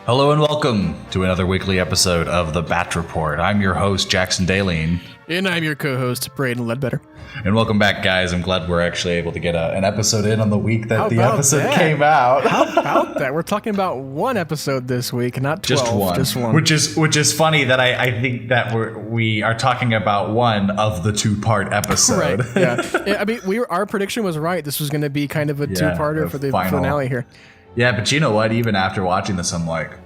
Hello and welcome to another weekly episode of the Bat Report. I'm your host, Jackson Daleen. And I'm your co-host, Braydon Leadbetter. And welcome back, guys. I'm glad we're actually able to get an episode in on the week that the episode came out. How about that? We're talking about one episode this week, not 12. Just one. Which is funny that I think that we are talking about one of the two-part episode. Right, yeah. I mean, our prediction was right. This was going to be kind of a two-parter for the finale here. Yeah, but you know what? Even after watching this, I'm like,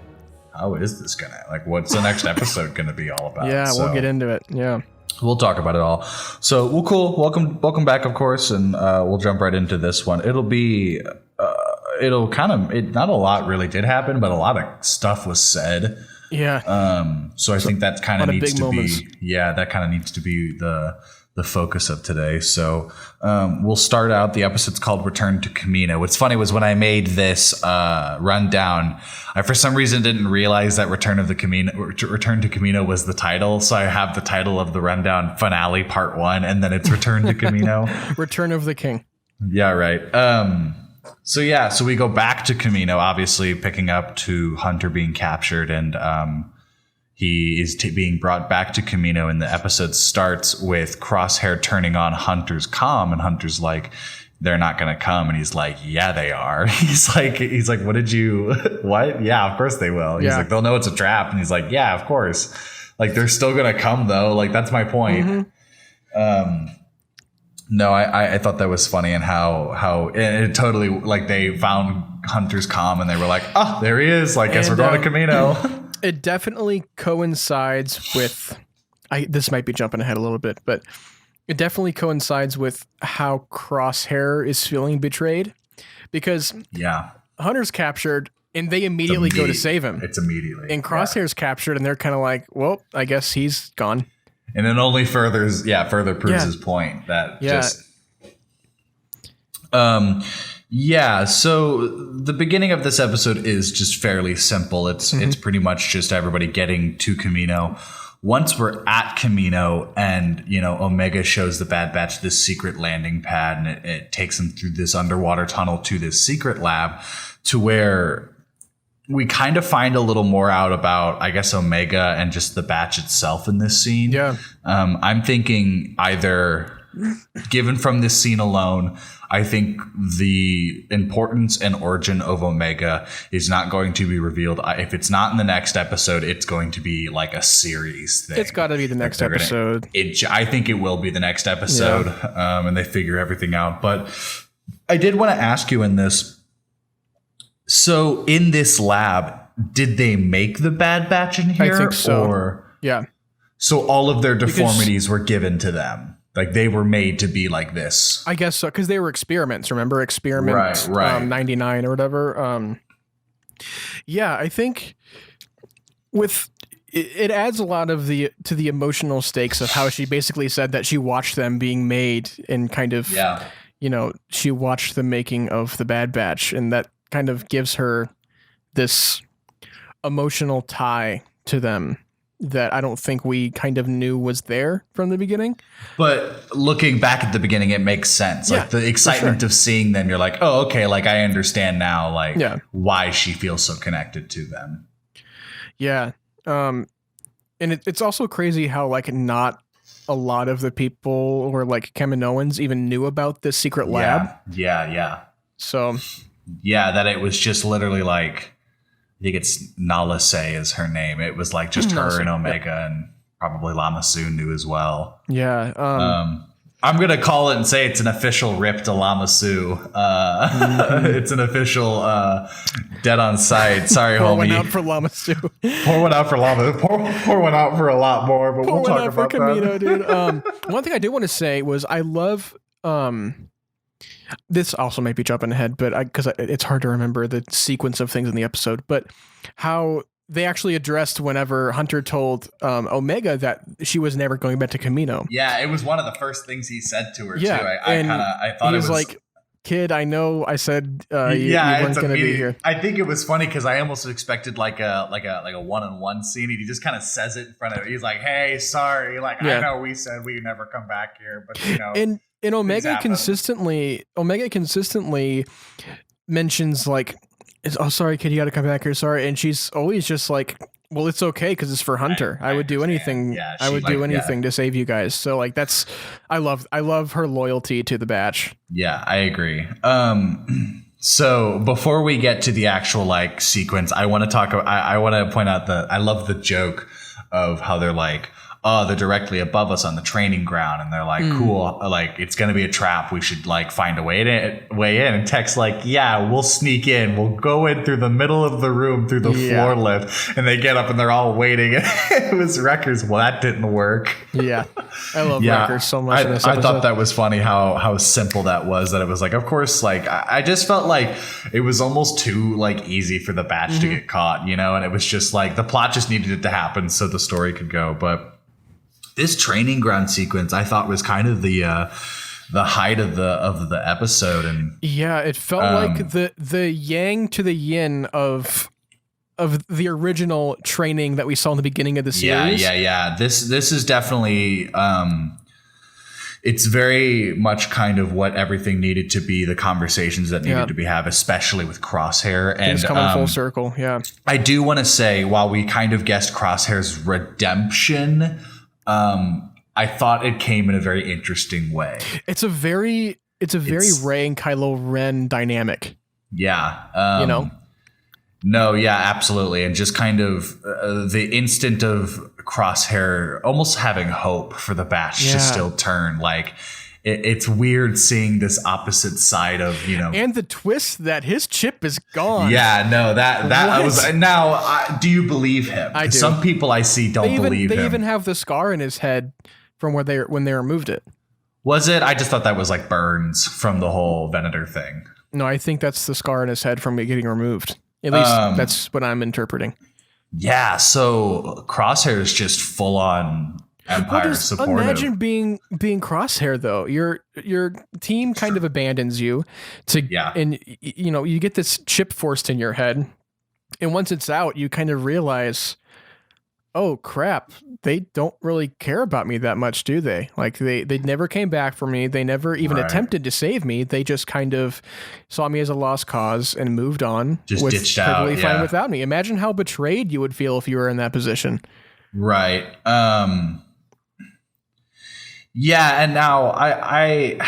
how is this gonna, what's the next episode gonna be all about? Yeah, we'll get into it. Yeah. We'll talk about it all. So, well, cool. Welcome back, of course, and we'll jump right into this one. Not a lot really did happen, but a lot of stuff was said. Yeah. So I think that kind of needs to moments. be the focus of today. So we'll start out. The episode's called Return to Kamino. What's funny was when I made this rundown, I for some reason didn't realize that Return to Kamino was the title. So I have the title of the rundown finale part 1, and then it's Return to Kamino. Return of the King. Yeah, right. So we go back to Kamino, obviously picking up to Hunter being captured, and he is being brought back to Kamino, and the episode starts with Crosshair turning on Hunter's comm, and Hunter's like, they're not going to come. And he's like, yeah, they are. He's like, what? Yeah, of course they will. He's like, they'll know it's a trap. And he's like, yeah, of course. Like, they're still going to come though. Like, that's my point. Mm-hmm. No, I thought that was funny, and how it totally, like, they found Hunter's comm and they were like, oh, there he is. Like, guess we're going to Kamino. It definitely coincides with, this might be jumping ahead a little bit, but it definitely coincides with how Crosshair is feeling betrayed, because Hunter's captured and they immediately go to save him. It's immediately. And Crosshair's captured and they're kind of like, well, I guess he's gone. And it only further proves his point that so the beginning of this episode is just fairly simple. It's pretty much just everybody getting to Kamino. Once we're at Kamino and, Omega shows the Bad Batch this secret landing pad, and it takes them through this underwater tunnel to this secret lab, to where we kind of find a little more out about, I guess, Omega and just the Batch itself in this scene. Yeah. I'm thinking either, given from this scene alone, I think the importance and origin of Omega is not going to be revealed. If it's not in the next episode, it's going to be like a series thing. It's got to be the next episode. I think it will be the next episode, and they figure everything out. But I did want to ask you in this. So in this lab, did they make the Bad Batch in here? I think so. Or, so all of their deformities were given to them. Like, they were made to be like this. I guess so, because they were experiments. Remember, experiment right. 99 or whatever. I think it adds a lot of to the emotional stakes of how she basically said that she watched them being made, and kind of she watched the making of the Bad Batch, and that kind of gives her this emotional tie to them that I don't think we kind of knew was there from the beginning. But looking back at the beginning, it makes sense. Like, the excitement of seeing them, you're like, oh, okay, like, I understand now, why she feels so connected to them. Yeah. And it's also crazy how, like, not a lot of the people or, like, Kaminoans even knew about this secret lab. Yeah. So. Yeah, that it was just literally like, I think it's Nala Se is her name. It was like just her and Omega, and probably Lama Su knew as well. Yeah. I'm going to call it and say it's an official rip to Lama Su. It's an official dead on sight. Sorry, Pour homie. one out for Lama Su. Pour one out for Lama. Pour one out for a lot more, but we'll talk about Kamino, that. Dude. One thing I did want to say was I love... this also might be jumping ahead, but because it's hard to remember the sequence of things in the episode, but how they actually addressed whenever Hunter told Omega that she was never going back to Kamino. Yeah, it was one of the first things he said to her, too. I thought he it was like, kid, I know I said you weren't going to be here. I think it was funny because I almost expected like a one-on-one scene. He just kind of says it in front of her. He's like, hey, sorry. Like, I know we said we never come back here, but, And Omega consistently mentions, like, oh, sorry, kid, you got to come back here. Sorry. And she's always just like, well, it's okay because it's for Hunter. I would do anything. Yeah, I would do anything to save you guys. So like I love her loyalty to the batch. Yeah, I agree. So before we get to the actual like sequence, I want to point out that I love the joke of how they're like, oh, they're directly above us on the training ground, and they're like, cool, like it's gonna be a trap. We should like find a way in. And Tech's like, yeah, we'll sneak in. We'll go in through the middle of the room through the floor lift, and they get up and they're all waiting. It was Wreckers. Well, that didn't work. Yeah, I love Wreckers so much. I thought that was funny how simple that was. That it was like, of course, like I just felt like it was almost too like easy for the batch to get caught, you know, and it was just like the plot just needed it to happen so the story could go, but. This training ground sequence, I thought, was kind of the height of the episode, and yeah, it felt like the yang to the yin of the original training that we saw in the beginning of the series. Yeah. This is definitely it's very much kind of what everything needed to be, the conversations that needed to be had, especially with Crosshair. And it's coming full circle. Yeah, I do want to say, while we kind of guessed Crosshair's redemption. I thought it came in a very interesting way. It's a very Rey and Kylo Ren dynamic. Yeah. You know? No, yeah, absolutely. And just kind of the instant of Crosshair almost having hope for the batch to still turn. Like, it's weird seeing this opposite side of, you know. And the twist that his chip is gone. Yeah, no, that I was. Now, do you believe him? I do. Some people I see don't believe him. They even have the scar in his head from when they removed it. Was it? I just thought that was like burns from the whole Venator thing. No, I think that's the scar in his head from it getting removed. At least that's what I'm interpreting. Yeah, so Crosshair is just full on Empire supportive. Imagine being Crosshair though. Your team kind of abandons you and you know, you get this chip forced in your head, and once it's out, you kind of realize, oh crap, they don't really care about me that much, do they? Like they never came back for me. They never even attempted to save me. They just kind of saw me as a lost cause and moved on. Just ditched out. Perfectly fine without me. Imagine how betrayed you would feel if you were in that position. Right. Yeah, and now I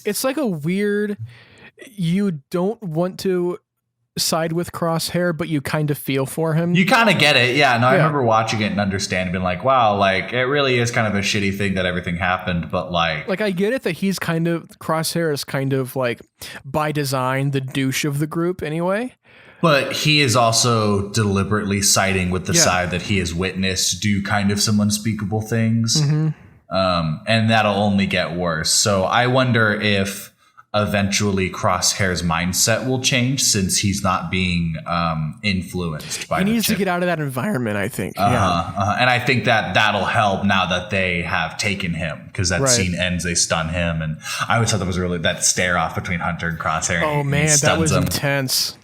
it's like a weird, you don't want to side with Crosshair, but you kind of feel for him. You kind of get it. Yeah, no, I remember watching it and understanding, being like, wow, like it really is kind of a shitty thing that everything happened, but like I get it that he's kind of, Crosshair is kind of like by design the douche of the group anyway. But he is also deliberately siding with the side that he has witnessed do kind of some unspeakable things. Mm-hmm. And that'll only get worse. So I wonder if eventually Crosshair's mindset will change, since he's not being influenced by he needs to get out of that environment, I think. And I think that'll help now that they have taken him, because that scene ends, they stun him. And I always thought that was really that stare off between Hunter and Crosshair. Oh man, that was intense.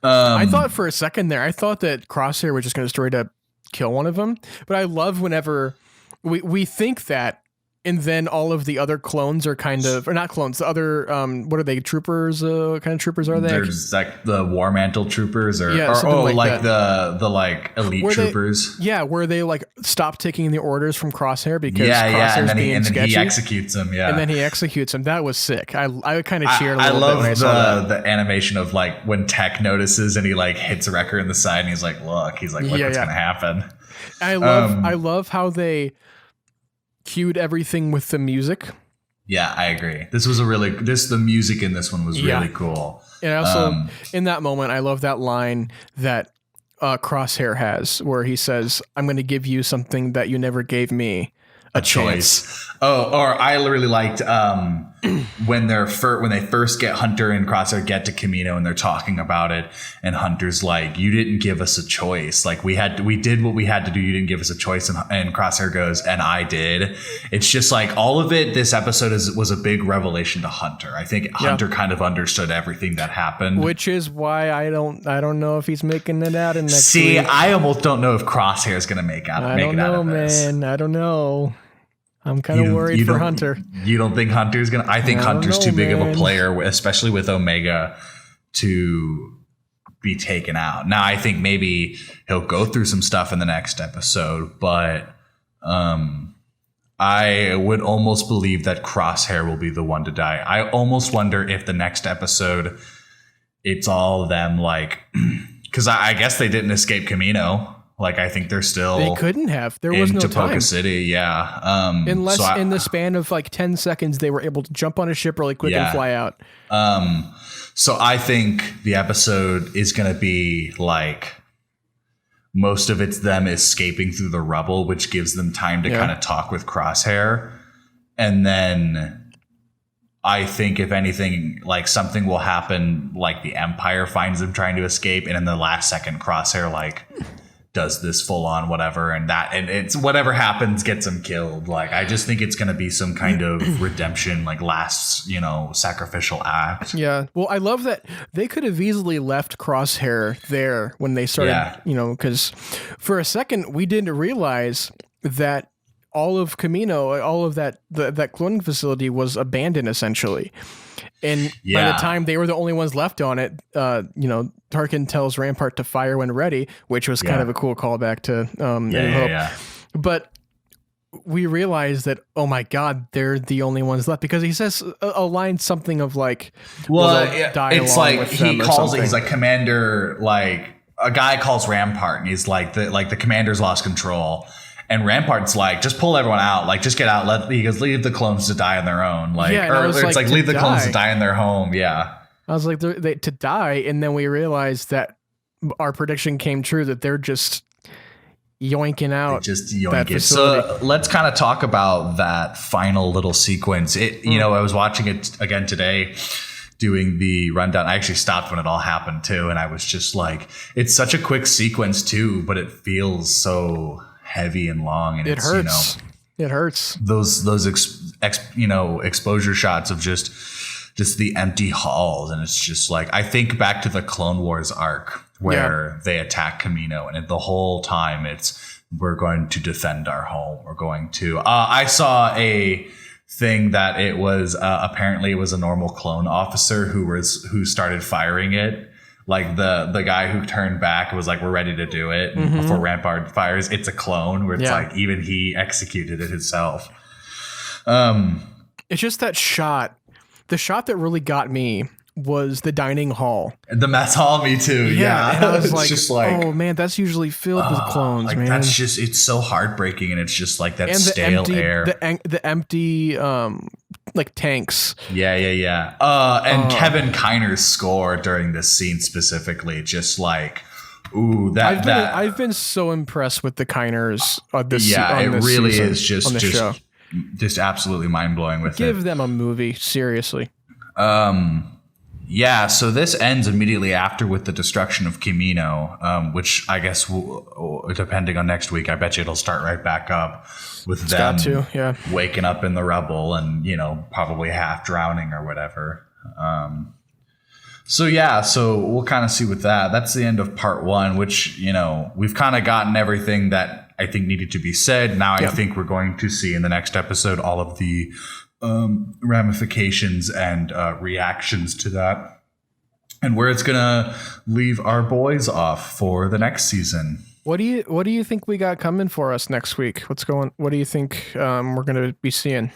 I thought for a second there, I thought that Crosshair was just going to straight up kill one of them. But I love whenever we think that, and then all of the other clones are kind of, or not clones, the other, what are they, troopers? What kind of troopers are they? There's like the War Mantle troopers, or like the like elite troopers. Where they like stop taking the orders from Crosshair because and then sketchy. he executes them. Yeah, and then he executes them. That was sick. I kind of cheered a little bit when I saw that. The animation of like when Tech notices and he like hits Wrecker in the side and he's like, look what's gonna happen. I love how they cued everything with the music. Yeah, I agree. The music in this one was really cool. And also in that moment, I love that line that Crosshair has where he says, I'm going to give you something that you never gave me, a choice. Oh, or I really liked when they first get Hunter and Crosshair get to Kamino and they're talking about it, and Hunter's like, you didn't give us a choice. Like we did what we had to do. You didn't give us a choice. And Crosshair goes, and I did. It's just like all of it. This episode was a big revelation to Hunter. I think Hunter kind of understood everything that happened, which is why I don't know if he's making it out in next week. I almost don't know if Crosshair is going to make it out of this. Man, I don't know. I'm kind of worried for Hunter. You don't think Hunter's going to? I think Hunter's too big of a player, especially with Omega, to be taken out. Now, I think maybe he'll go through some stuff in the next episode, but I would almost believe that Crosshair will be the one to die. I almost wonder if the next episode, it's all them, like, because I guess they didn't escape Kamino. Like, I think they're still... They couldn't have. There was no time. Topoka City, yeah. Unless in the span of like 10 seconds, they were able to jump on a ship really quick and fly out. So I think the episode is going to be like... Most of it's them escaping through the rubble, which gives them time to kind of talk with Crosshair. And then I think, if anything, like something will happen, like the Empire finds them trying to escape. And in the last second, Crosshair like does this full on whatever. And it's whatever happens gets him killed. Like, I just think it's going to be some kind of redemption, like last, sacrificial act. Yeah. Well, I love that they could have easily left Crosshair there when they started, because for a second we didn't realize that all of Kamino, all of that cloning facility was abandoned essentially. And by the time they were the only ones left on it, Tarkin tells Rampart to fire when ready, which was kind of a cool callback to Hope. But we realized that, oh my God, they're the only ones left, because he says a line something of like, it's like he calls it, he's like, Commander, like a guy calls Rampart and he's like the commander's lost control. And Rampart's like, just pull everyone out. Like, just get out. He goes, leave the clones to die on their own. Like, it's like leave the clones to die in their home. Yeah. I was like, they to die. And then we realized that our prediction came true, that they're just yoinking out. So let's kind of talk about that final little sequence. I was watching it again today, doing the rundown. I actually stopped when it all happened too. And I was just like, it's such a quick sequence too, but it feels so heavy and long, and it hurts. It hurts. Those exposure shots of just the empty halls, and it's just like, I think back to the Clone Wars arc where they attack Kamino, and the whole time it's, we're going to defend our home. We're going to. I saw a thing that it was apparently it was a normal clone officer who started firing it. Like the guy who turned back was like, we're ready to do it. And before Rampart fires, it's a clone where it's like, even he executed it himself. It's just that shot. The shot that really got me was the dining hall. The mess hall, me too. Yeah. And I was like, just like, oh man, that's usually filled with clones, like, man. That's just, it's so heartbreaking, and it's just like that and stale air. The empty like tanks. Yeah. And Kevin Kiner's score during this scene specifically, just like, ooh, I've been so impressed with the Kiners. It really is just absolutely mind blowing with it. Give them a movie, seriously. Yeah, so this ends immediately after with the destruction of Kamino, which I guess, depending on next week, I bet you it'll start right back up with them waking up in the rubble and, probably half drowning or whatever. So we'll kind of see with that. That's the end of part 1, which, we've kind of gotten everything that I think needed to be said. Now I think we're going to see in the next episode all of the ramifications and reactions to that, and where it's gonna leave our boys off for the next season. What do you think we got coming for us next week? What do you think we're gonna be seeing?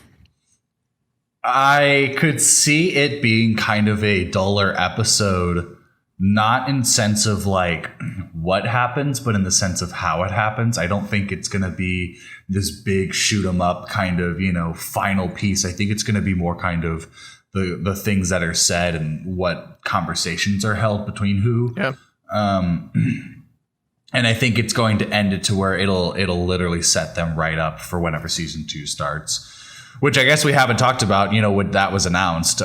I could see it being kind of a duller episode, not in sense of like what happens, but in the sense of how it happens. I don't think it's going to be this big shoot 'em up kind of, final piece. I think it's going to be more kind of the things that are said and what conversations are held between who. Yeah. And I think it's going to end it to where it'll literally set them right up for whenever season 2 starts. Which I guess we haven't talked about, when that was announced.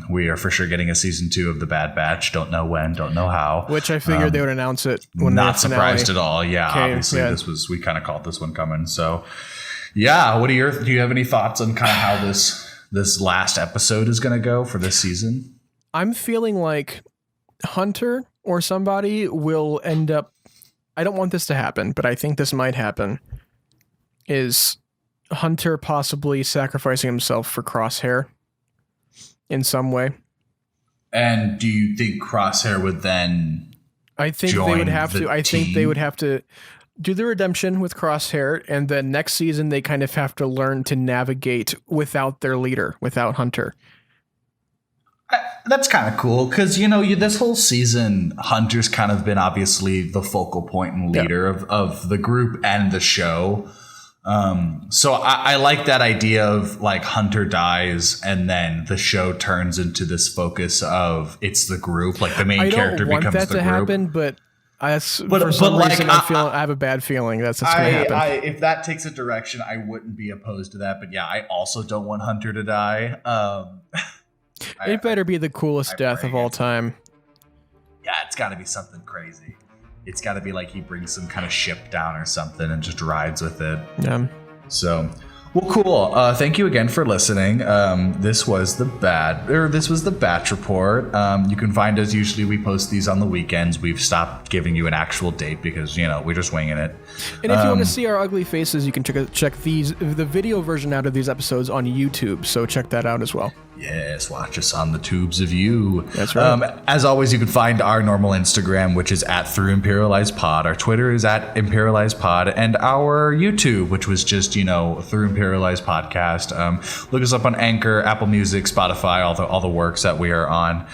We are for sure getting a season 2 of The Bad Batch. Don't know when, don't know how. Which I figured they would announce it when not surprised at all. Yeah, obviously we kind of called this one coming. So yeah, do you have any thoughts on kind of how this last episode is going to go for this season? I'm feeling like Hunter or somebody will end up, I don't want this to happen, but I think this might happen, is Hunter possibly sacrificing himself for Crosshair in some way. And do you think Crosshair would then? I think they would have to. I think they would have to do the redemption with Crosshair, and then next season they kind of have to learn to navigate without their leader, without Hunter. That's kind of cool because, this whole season, Hunter's kind of been obviously the focal point and leader of the group and the show. So I like that idea of like Hunter dies and then the show turns into this focus of it's the group, like the main character becomes the group. I don't want that to happen, but for some reason I have a bad feeling that's going to happen. If that takes a direction, I wouldn't be opposed to that. But yeah, I also don't want Hunter to die. It better be the coolest death of all time. Yeah, it's got to be something crazy. It's got to be like he brings some kind of ship down or something and just rides with it. Yeah. So, well, cool. Thank you again for listening. This was the Batch Report. You can find us. Usually we post these on the weekends. We've stopped giving you an actual date because we're just winging it. And if you want to see our ugly faces, you can check the video version out of these episodes on YouTube. So check that out as well. Yes, watch us on the tubes of you. That's right. As always, you can find our normal Instagram, which is @ThroughImperializedPod. Our Twitter is @ImperializedPod. And our YouTube, which was just, Through Imperialized Podcast. Look us up on Anchor, Apple Music, Spotify, all the works that we are on.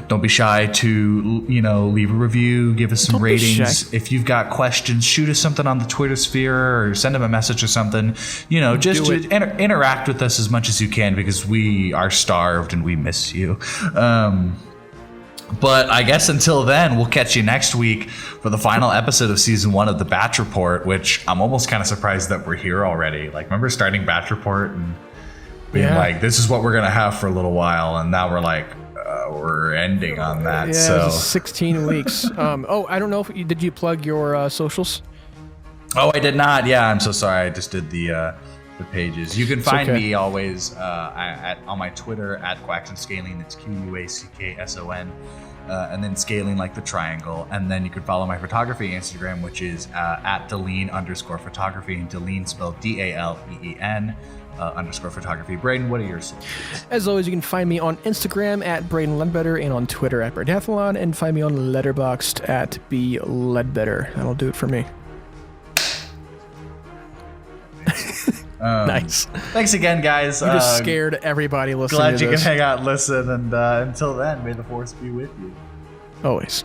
Don't be shy to, leave a review, give us some ratings. If you've got questions, shoot us something on the Twitter sphere or send them a message or something. Just to interact with us as much as you can because we are starved and we miss you. But I guess until then, we'll catch you next week for the final episode of season 1 of the Batch Report, which I'm almost kind of surprised that we're here already. Like, remember starting Batch Report and being like, this is what we're going to have for a little while. And now we're like, we're ending on that. Yeah, so 16 weeks. I don't know did you plug your socials? Oh, I did not. Yeah, I'm so sorry. I just did the pages. You can find me always on my Twitter @QuacksandScaling. It's QUACKSON, and then scaling like the triangle. And then you can follow my photography Instagram, which is @Deleen_photography, and Deleen spelled DALEEN _photography. Braydon, what are your socials? As always, you can find me on Instagram @braydonleadbetter and on Twitter @braydonleadbetter, and find me on Letterboxd @BLeadbetter. That'll do it for me. Nice. Thanks again, guys. You just scared everybody listening to this. Glad you can hang out and listen. And until then, may the force be with you. Always.